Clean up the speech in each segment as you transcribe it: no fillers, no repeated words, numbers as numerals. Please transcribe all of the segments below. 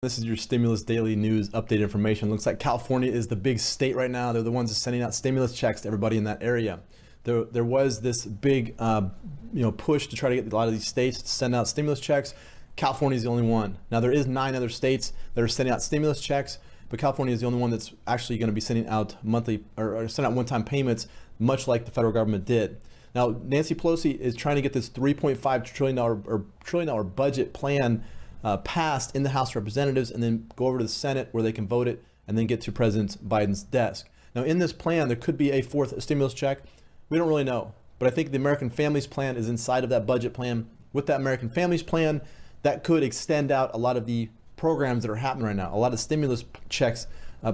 This is your stimulus daily news update information. Looks like California is the big state right now. They're the ones sending out stimulus checks to everybody in that area. There was this big push to try to get a lot of these states to send out stimulus checks. California is the only one. Now there is 9 other states that are sending out stimulus checks, but California is the only one that's actually going to be sending out monthly or send out one-time payments, much like the federal government did. Now Nancy Pelosi is trying to get this $3.5 trillion budget plan passed in the House of Representatives and then go over to the Senate where they can vote it and then get to President Biden's desk. Now in this plan, there could be a 4th stimulus check. We don't really know, but I think the American Families Plan is inside of that budget plan. With that American Families Plan, that could extend out a lot of the programs that are happening right now. A lot of stimulus checks,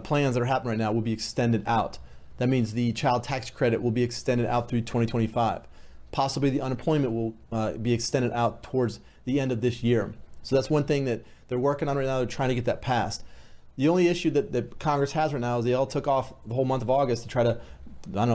plans that are happening right now will be extended out. That means the child tax credit will be extended out through 2025. Possibly the unemployment will be extended out towards the end of this year. So that's one thing that they're working on right now. They're trying to get that passed. The only issue that Congress has right now is they all took off the whole month of August to try to,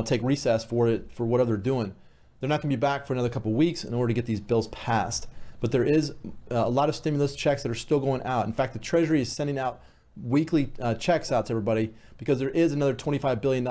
take recess for whatever they're doing. They're not going to be back for another couple of weeks in order to get these bills passed. But there is a lot of stimulus checks that are still going out. In fact, the Treasury is sending out weekly checks out to everybody because there is another $25 billion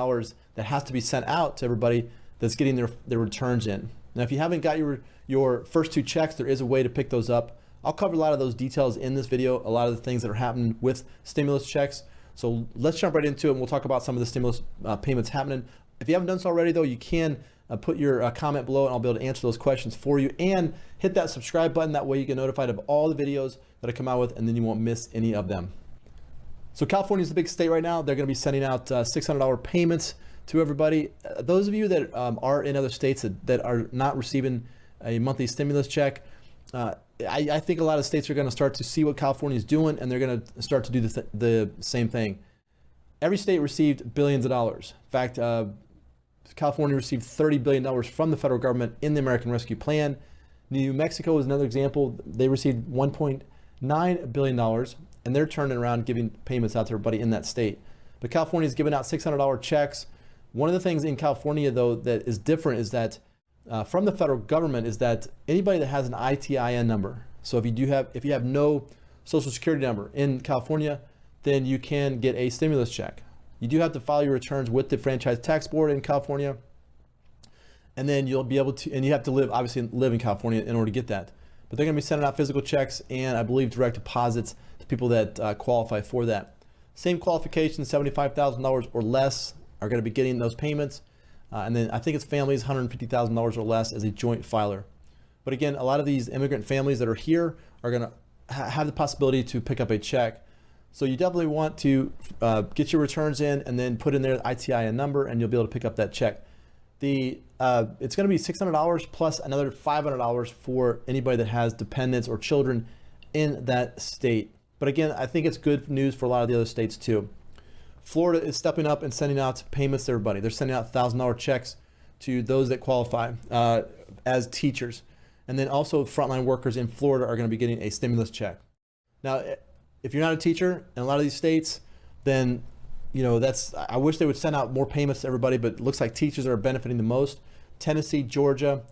that has to be sent out to everybody that's getting their returns in. Now, if you haven't got your first 2 checks, there is a way to pick those up. I'll cover a lot of those details in this video, a lot of the things that are happening with stimulus checks. So let's jump right into it and we'll talk about some of the stimulus payments happening. If you haven't done so already though, you can put your comment below and I'll be able to answer those questions for you, and hit that subscribe button. That way you get notified of all the videos that I come out with and then you won't miss any of them. So California is the big state right now. They're going to be sending out $600 payments to everybody. Those of you that are in other states that are not receiving a monthly stimulus check, I think a lot of states are going to start to see what California is doing, and they're going to start to do the same thing. Every state received billions of dollars. In fact, California received $30 billion from the federal government in the American Rescue Plan. New Mexico is another example. They received $1.9 billion, and they're turning around giving payments out to everybody in that state. But California is giving out $600 checks. One of the things in California, though, that is different is that from the federal government is that anybody that has an ITIN number, so if you have no social security number in California, then you can get a stimulus check. You do have to file your returns with the Franchise Tax Board in California, and then you'll be able to, and you have to live in California in order to get that. But they're going to be sending out physical checks and I believe direct deposits to people that qualify for that. Same qualifications, $75,000 or less are going to be getting those payments. And then I think it's families $150,000 or less as a joint filer. But again, a lot of these immigrant families that are here are going to have the possibility to pick up a check. So you definitely want to get your returns in and then put in their ITIN number, and you'll be able to pick up that check. It's going to be $600 plus another $500 for anybody that has dependents or children in that state. But again, I think it's good news for a lot of the other states too. Florida is stepping up and sending out payments to everybody. They're sending out $1,000 checks to those that qualify as teachers. And then also frontline workers in Florida are going to be getting a stimulus check. Now, if you're not a teacher in a lot of these states, then I wish they would send out more payments to everybody, but it looks like teachers are benefiting the most. Tennessee, Georgia,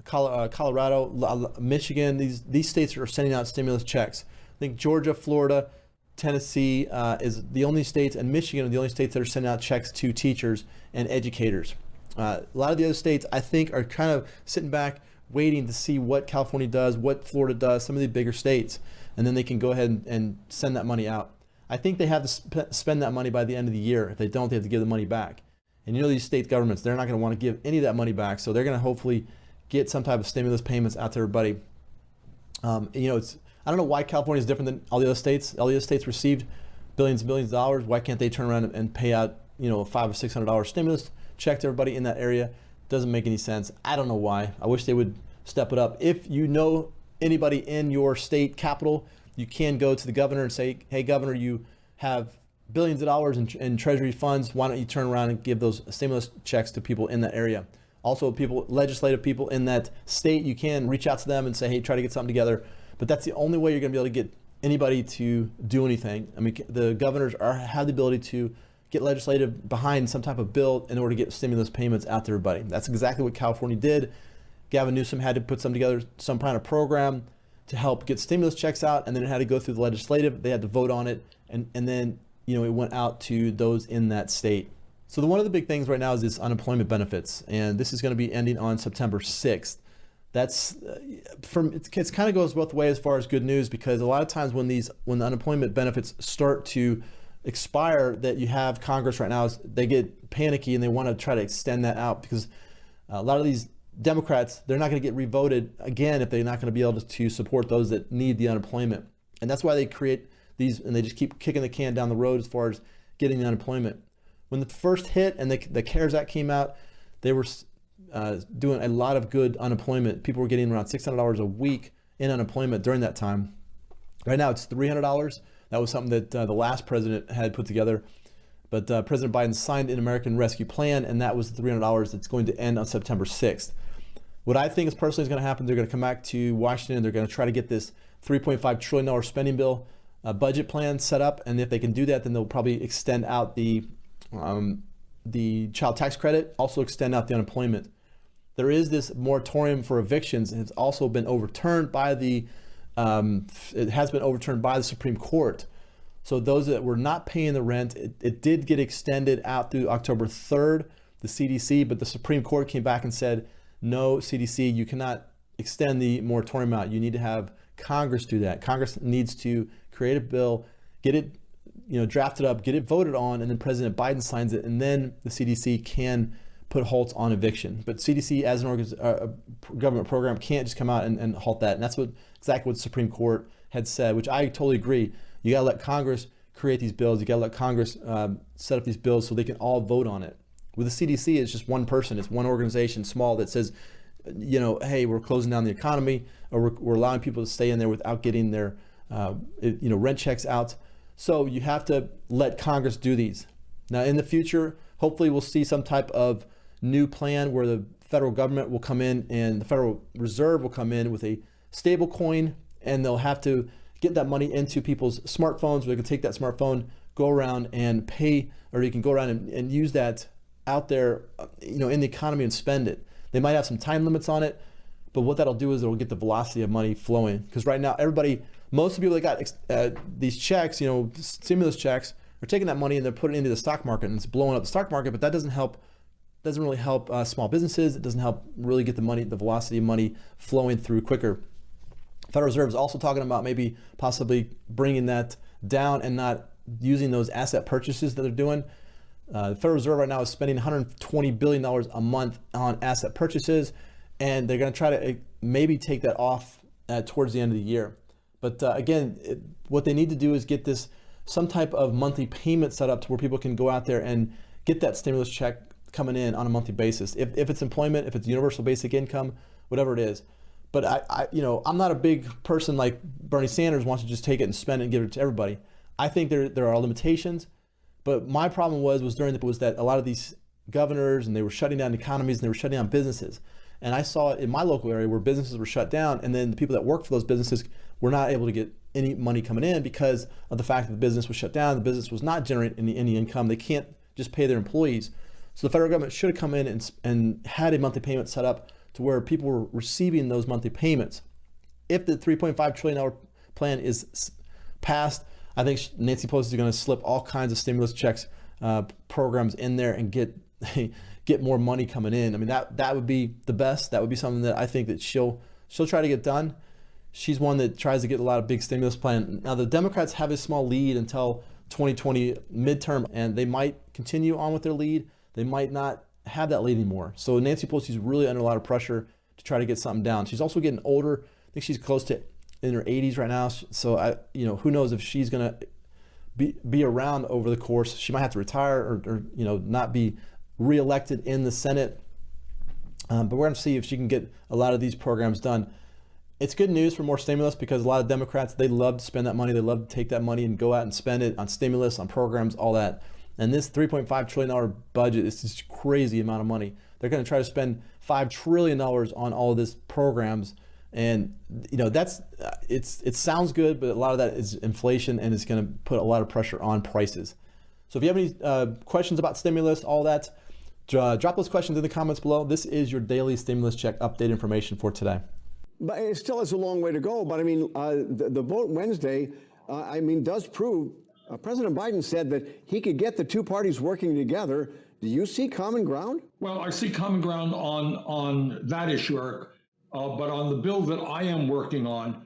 Colorado, Michigan, these states are sending out stimulus checks. I think Georgia, Florida, Tennessee is the only states, and Michigan are the only states that are sending out checks to teachers and educators. A lot of the other states, I think, are kind of sitting back waiting to see what California does, what Florida does, some of the bigger states, and then they can go ahead and send that money out. I think they have to spend that money by the end of the year. If they don't, they have to give the money back. And these state governments, they're not going to want to give any of that money back, so they're going to hopefully get some type of stimulus payments out to everybody. I don't know why California is different than all the other states. All the other states received billions and billions of dollars. Why can't they turn around and pay out, a $500 or $600 stimulus check to everybody in that area? Doesn't make any sense. I don't know why. I wish they would step it up. If you know anybody in your state capital, you can go to the governor and say, hey, governor, you have billions of dollars in treasury funds. Why don't you turn around and give those stimulus checks to people in that area? Also, legislative people in that state, you can reach out to them and say, hey, try to get something together. But that's the only way you're going to be able to get anybody to do anything. I mean, the governors have the ability to get legislative behind some type of bill in order to get stimulus payments out to everybody. That's exactly what California did. Gavin Newsom had to put some kind of program to help get stimulus checks out, and then it had to go through the legislative. They had to vote on it, and then it went out to those in that state. So one of the big things right now is this unemployment benefits, and this is going to be ending on September 6th. That's it kind of goes both ways as far as good news, because a lot of times when the unemployment benefits start to expire, that you have Congress right now, they get panicky and they want to try to extend that out, because a lot of these Democrats, they're not going to get revoted again if they're not going to be able to support those that need the unemployment. And that's why they create these, and they just keep kicking the can down the road as far as getting the unemployment. When the first hit and the CARES Act came out, they were doing a lot of good unemployment. People were getting around $600 a week in unemployment during that time. Right now it's $300. That was something that the last president had put together. But President Biden signed an American Rescue Plan, and that was the $300 that's going to end on September 6th. What I think is personally is going to happen, they're going to come back to Washington, and they're going to try to get this $3.5 trillion spending bill budget plan set up. And if they can do that, then they'll probably extend out the child tax credit, also extend out the unemployment. There is this moratorium for evictions, and it's also been overturned by the Supreme Court. So those that were not paying the rent, it did get extended out through October 3rd, the CDC, but the Supreme Court came back and said, no, CDC, you cannot extend the moratorium out. You need to have Congress do that. Congress needs to create a bill, get it drafted up, get it voted on, and then President Biden signs it, and then the CDC can put halts on eviction. But CDC as a government program can't just come out and halt that. And that's exactly what the Supreme Court had said, which I totally agree. You gotta let Congress create these bills. You gotta let Congress set up these bills so they can all vote on it. With the CDC, it's just one person, it's one organization, small, that says, hey, we're closing down the economy, or we're allowing people to stay in there without getting their rent checks out. So you have to let Congress do these. Now in the future, hopefully we'll see some type of new plan where the federal government will come in and the Federal Reserve will come in with a stable coin, and they'll have to get that money into people's smartphones, where they can take that smartphone, go around and pay, or you can go around and use that out there, in the economy and spend it. They might have some time limits on it, but what that'll do is it'll get the velocity of money flowing. Because right now, most of the people that got these checks, stimulus checks, are taking that money and they're putting it into the stock market, and it's blowing up the stock market, but that doesn't really help small businesses. It doesn't help really get the velocity of money flowing through quicker. Federal Reserve is also talking about maybe possibly bringing that down and not using those asset purchases that they're doing. The Federal Reserve right now is spending $120 billion a month on asset purchases, and they're going to try to maybe take that off towards the end of the year. But what they need to do is get some type of monthly payment set up to where people can go out there and get that stimulus check coming in on a monthly basis. If it's employment, if it's universal basic income, whatever it is. But I'm not a big person like Bernie Sanders wants to just take it and spend it and give it to everybody. I think there are limitations. But my problem was that a lot of these governors, and they were shutting down economies and they were shutting down businesses. And I saw it in my local area where businesses were shut down, and then the people that work for those businesses were not able to get any money coming in because of the fact that the business was shut down. The business was not generating any income. They can't just pay their employees. So the federal government should have come in and had a monthly payment set up to where people were receiving those monthly payments. If the $3.5 trillion plan is passed, I think Nancy Pelosi is going to slip all kinds of stimulus checks programs in there and get more money coming in. I mean, that would be the best. That would be something that I think that she'll try to get done. She's one that tries to get a lot of big stimulus plan. Now the Democrats have a small lead until 2020 midterm, and they might continue on with their lead. They might not have that lead anymore. So Nancy Pelosi is really under a lot of pressure to try to get something down. She's also getting older. I think she's close to in her 80s right now. So who knows if she's gonna be around over the course. She might have to retire or not be reelected in the Senate. But we're gonna see if she can get a lot of these programs done. It's good news for more stimulus because a lot of Democrats, they love to spend that money. They love to take that money and go out and spend it on stimulus, on programs, all that. And this $3.5 trillion budget is just crazy amount of money. They're going to try to spend $5 trillion on all of this programs. And it sounds good, but a lot of that is inflation, and it's going to put a lot of pressure on prices. So if you have any questions about stimulus, all that, drop those questions in the comments below. This is your daily stimulus check update information for today. But it still has a long way to go. But I mean, the vote Wednesday, does prove President Biden said that he could get the two parties working together. Do you see common ground? Well, I see common ground on that issue, Eric. But on the bill that I am working on,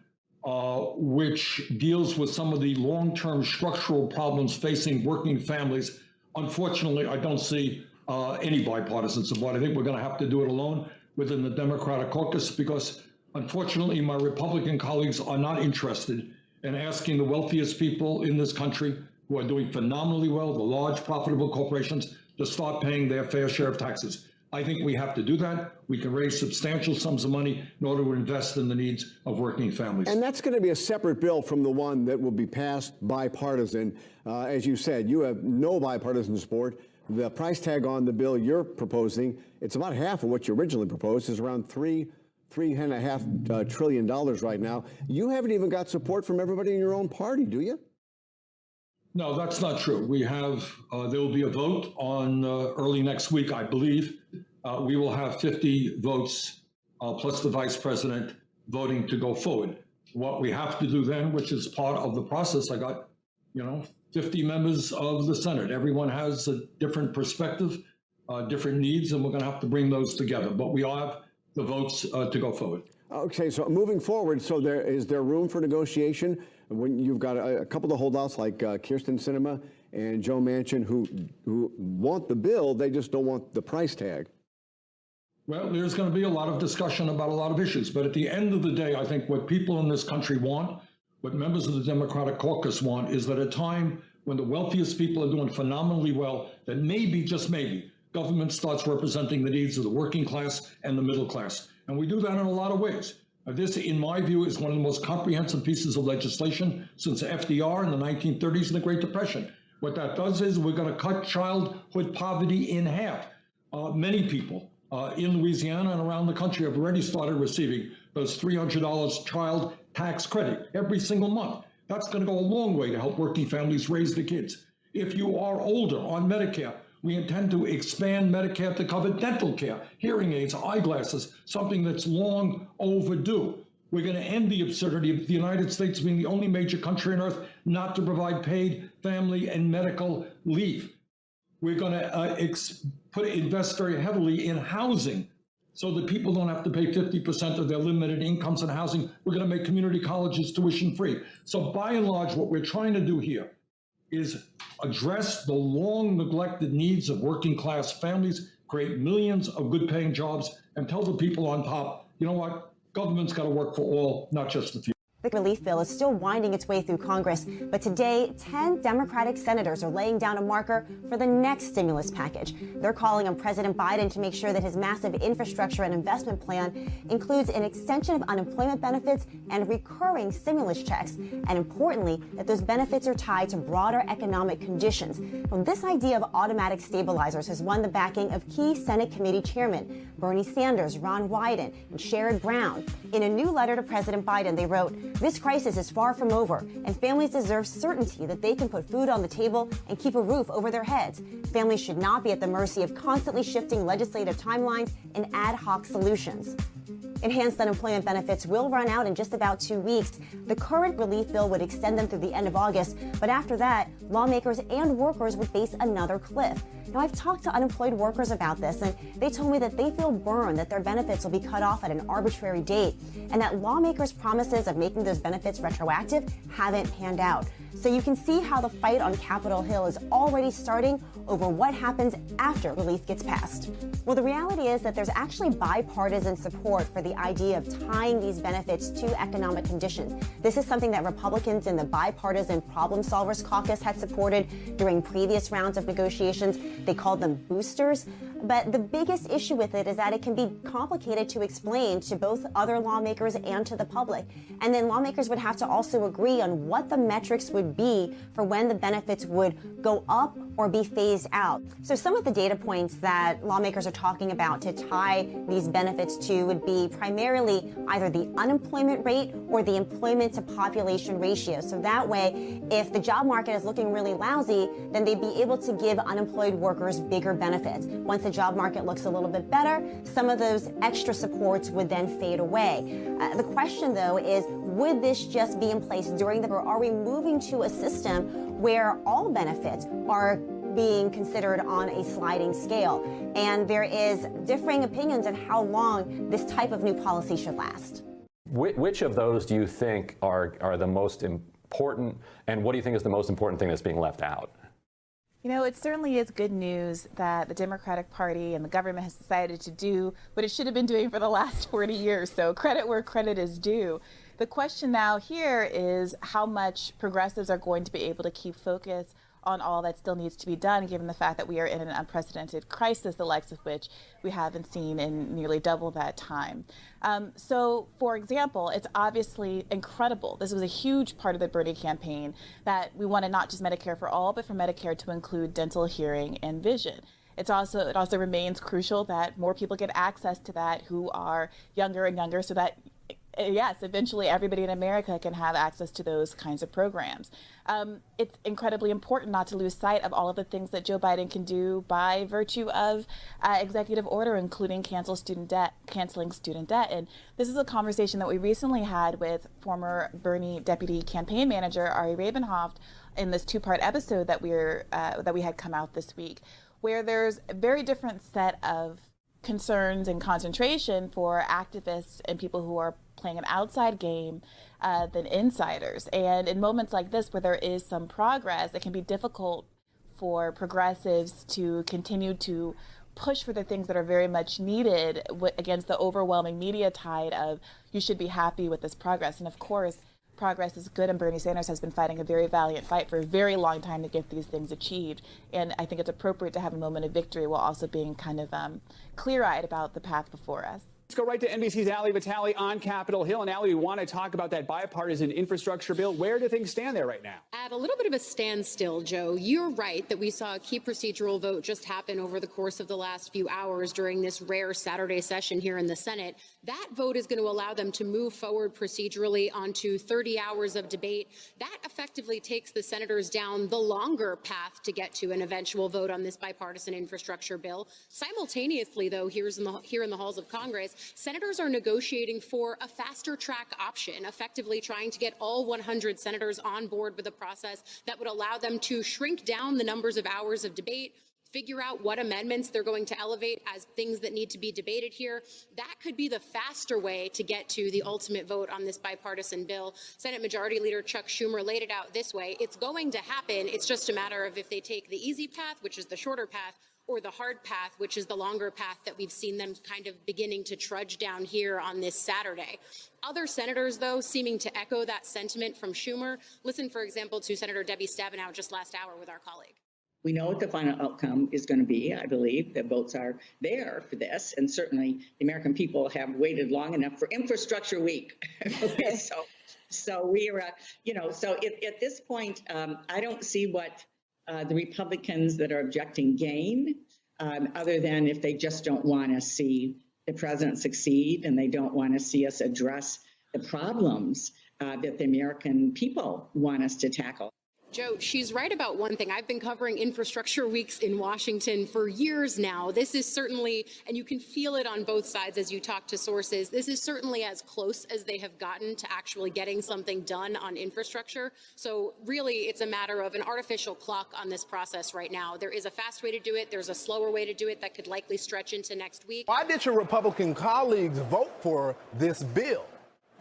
which deals with some of the long-term structural problems facing working families, unfortunately, I don't see any bipartisan support. I think we're going to have to do it alone within the Democratic caucus because, unfortunately, my Republican colleagues are not interested in asking the wealthiest people in this country who are doing phenomenally well, the large profitable corporations, to start paying their fair share of taxes. I think we have to do that. We can raise substantial sums of money in order to invest in the needs of working families. And that's going to be a separate bill from the one that will be passed bipartisan. As you said, you have no bipartisan support. The price tag on the bill you're proposing, it's about half of what you originally proposed, is around $3.5 trillion right now. You haven't even got support from everybody in your own party, do you? No, that's not true. We have, there will be a vote on early next week, I believe. We will have 50 votes plus the vice president voting to go forward. What we have to do then, which is part of the process, I got, 50 members of the Senate. Everyone has a different perspective, different needs, and we're going to have to bring those together. But we have the votes to go forward. Okay, so moving forward, is there room for negotiation when you've got a couple of the holdouts like Kyrsten Sinema and Joe Manchin who want the bill, they just don't want the price tag? Well, there's going to be a lot of discussion about a lot of issues, but at the end of the day, I think what people in this country want, what members of the Democratic caucus want, is that at a time when the wealthiest people are doing phenomenally well, that maybe, just maybe, government starts representing the needs of the working class and the middle class. And we do that in a lot of ways. This, in my view, is one of the most comprehensive pieces of legislation since FDR in the 1930s and the Great Depression. What that does is we're going to cut childhood poverty in half. Many people in Louisiana and around the country have already started receiving those $300 child tax credit every single month. That's going to go a long way to help working families raise the kids. If you are older on Medicare, we intend to expand Medicare to cover dental care, hearing aids, eyeglasses, something that's long overdue. We're going to end the absurdity of the United States being the only major country on earth not to provide paid family and medical leave. We're going to invest very heavily in housing so that people don't have to pay 50% of their limited incomes in housing. We're going to make community colleges tuition free. So by and large, what we're trying to do here is address the long neglected needs of working class families, create millions of good paying jobs, and tell the people on top, you know what, government's got to work for all, not just the few. The relief bill is still winding its way through Congress, but today 10 Democratic senators are laying down a marker for the next stimulus package. They're calling on President Biden to make sure that his massive infrastructure and investment plan includes an extension of unemployment benefits and recurring stimulus checks, and importantly, that those benefits are tied to broader economic conditions. Well, this idea of automatic stabilizers has won the backing of key Senate committee chairmen Bernie Sanders, Ron Wyden, and Sherrod Brown. In a new letter to President Biden, they wrote, "This crisis is far from over, and families deserve certainty that they can put food on the table and keep a roof over their heads. Families should not be at the mercy of constantly shifting legislative timelines and ad hoc solutions." Enhanced unemployment benefits will run out in just about 2 weeks. The current relief bill would extend them through the end of August, but after that, lawmakers and workers would face another cliff. Now, I've talked to unemployed workers about this, and they told me that they feel burned that their benefits will be cut off at an arbitrary date, and that lawmakers' promises of making those benefits retroactive haven't panned out. So you can see how the fight on Capitol Hill is already starting over what happens after relief gets passed. Well, the reality is that there's actually bipartisan support for the idea of tying these benefits to economic conditions. This is something that Republicans in the Bipartisan Problem Solvers Caucus had supported during previous rounds of negotiations. They called them boosters. But the biggest issue with it is that it can be complicated to explain to both other lawmakers and to the public. And then lawmakers would have to also agree on what the metrics would would be for when the benefits would go up or be phased out. So some of the data points that lawmakers are talking about to tie these benefits to would be primarily either the unemployment rate or the employment to population ratio. So that way, if the job market is looking really lousy, then they'd be able to give unemployed workers bigger benefits. Once the job market looks a little bit better, some of those extra supports would then fade away. The question, though, is would this just be in place during the, or are we moving to a system where all benefits are being considered on a sliding scale? And there is differing opinions on how long this type of new policy should last. Which of those do you think are the most important, and what do you think is the most important thing that's being left out? You know, it certainly is good news that the Democratic Party and the government has decided to do what it should have been doing for the last 40 years. So credit where credit is due. The question now here is how much progressives are going to be able to keep focus on all that still needs to be done, given the fact that we are in an unprecedented crisis, the likes of which we haven't seen in nearly double that time. So, for example, it's obviously incredible. This was a huge part of the Bernie campaign, that we wanted not just Medicare for all, but for Medicare to include dental, hearing, and vision. It also remains crucial that more people get access to that who are younger and younger, so that yes, eventually everybody in America can have access to those kinds of programs. It's incredibly important not to lose sight of all of the things that Joe Biden can do by virtue of executive order, including canceling student debt. And this is a conversation that we recently had with former Bernie deputy campaign manager Ari Rabenhoft in this two-part episode that we had come out this week, where there's a very different set of concerns and concentration for activists and people who are playing an outside game than insiders. And in moments like this, where there is some progress, it can be difficult for progressives to continue to push for the things that are very much needed against the overwhelming media tide of you should be happy with this progress. And of course, progress is good, and Bernie Sanders has been fighting a very valiant fight for a very long time to get these things achieved. And I think it's appropriate to have a moment of victory while also being kind of clear-eyed about the path before us. Let's go right to NBC's Ali Vitale on Capitol Hill. And Ali, we want to talk about that bipartisan infrastructure bill. Where do things stand there right now? At a little bit of a standstill, Joe. You're right that we saw a key procedural vote just happen over the course of the last few hours during this rare Saturday session here in the Senate. That vote is going to allow them to move forward procedurally onto 30 hours of debate. That effectively takes the senators down the longer path to get to an eventual vote on this bipartisan infrastructure bill. Simultaneously, though, here in the halls of Congress, senators are negotiating for a faster track option, effectively trying to get all 100 senators on board with a process that would allow them to shrink down the numbers of hours of debate, figure out what amendments they're going to elevate as things that need to be debated here. That could be the faster way to get to the ultimate vote on this bipartisan bill. Senate Majority Leader Chuck Schumer laid it out this way. It's going to happen. It's just a matter of if they take the easy path, which is the shorter path, or the hard path, which is the longer path that we've seen them kind of beginning to trudge down here on this Saturday. Other senators, though, seeming to echo that sentiment from Schumer. Listen, for example, to Senator Debbie Stabenow just last hour with our colleague. We know what the final outcome is going to be. I believe the votes are there for this, and certainly the American people have waited long enough for Infrastructure Week. Okay, so we are, so at this point, I don't see what the Republicans that are objecting gain, other than if they just don't want to see the president succeed and they don't want to see us address the problems that the American people want us to tackle. Joe, she's right about one thing. I've been covering infrastructure weeks in Washington for years now. This is certainly, and you can feel it on both sides as you talk to sources, this is certainly as close as they have gotten to actually getting something done on infrastructure. So really, it's a matter of an artificial clock on this process right now. There is a fast way to do it. There's a slower way to do it that could likely stretch into next week. Why did your Republican colleagues vote for this bill?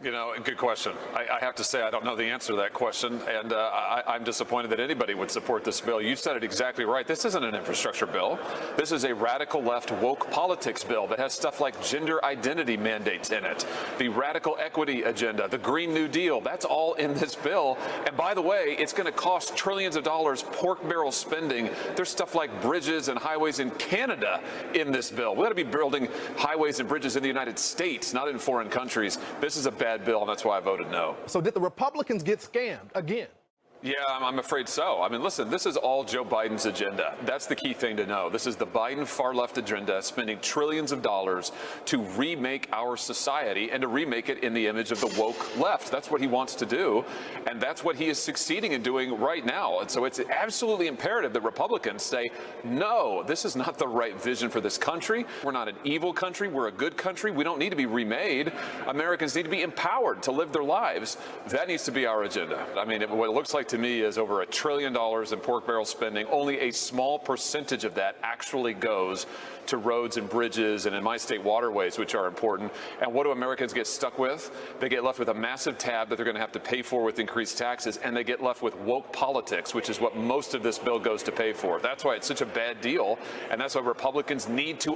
You know, good question. I have to say I don't know the answer to that question, and I'm disappointed that anybody would support this bill. You said it exactly right. This isn't an infrastructure bill. This is a radical left woke politics bill that has stuff like gender identity mandates in it, the radical equity agenda, the Green New Deal. That's all in this bill. And by the way, it's going to cost trillions of dollars pork barrel spending. There's stuff like bridges and highways in Canada in this bill. We ought to be building highways and bridges in the United States, not in foreign countries. This is a bad bill, and that's why I voted no. So did the Republicans get scammed again? Yeah, I'm afraid so. I mean, listen, this is all Joe Biden's agenda. That's the key thing to know. This is the Biden far-left agenda, spending trillions of dollars to remake our society and to remake it in the image of the woke left. That's what he wants to do, and that's what he is succeeding in doing right now. And so it's absolutely imperative that Republicans say, no, this is not the right vision for this country. We're not an evil country. We're a good country. We don't need to be remade. Americans need to be empowered to live their lives. That needs to be our agenda. I mean, what it looks like to me is over $1 trillion in pork barrel spending. Only a small percentage of that actually goes to roads and bridges and in my state waterways, which are important. And what do Americans get stuck with? They get left with a massive tab that they're going to have to pay for with increased taxes, and they get left with woke politics, which is what most of this bill goes to pay for. That's why it's such a bad deal, and that's why Republicans need to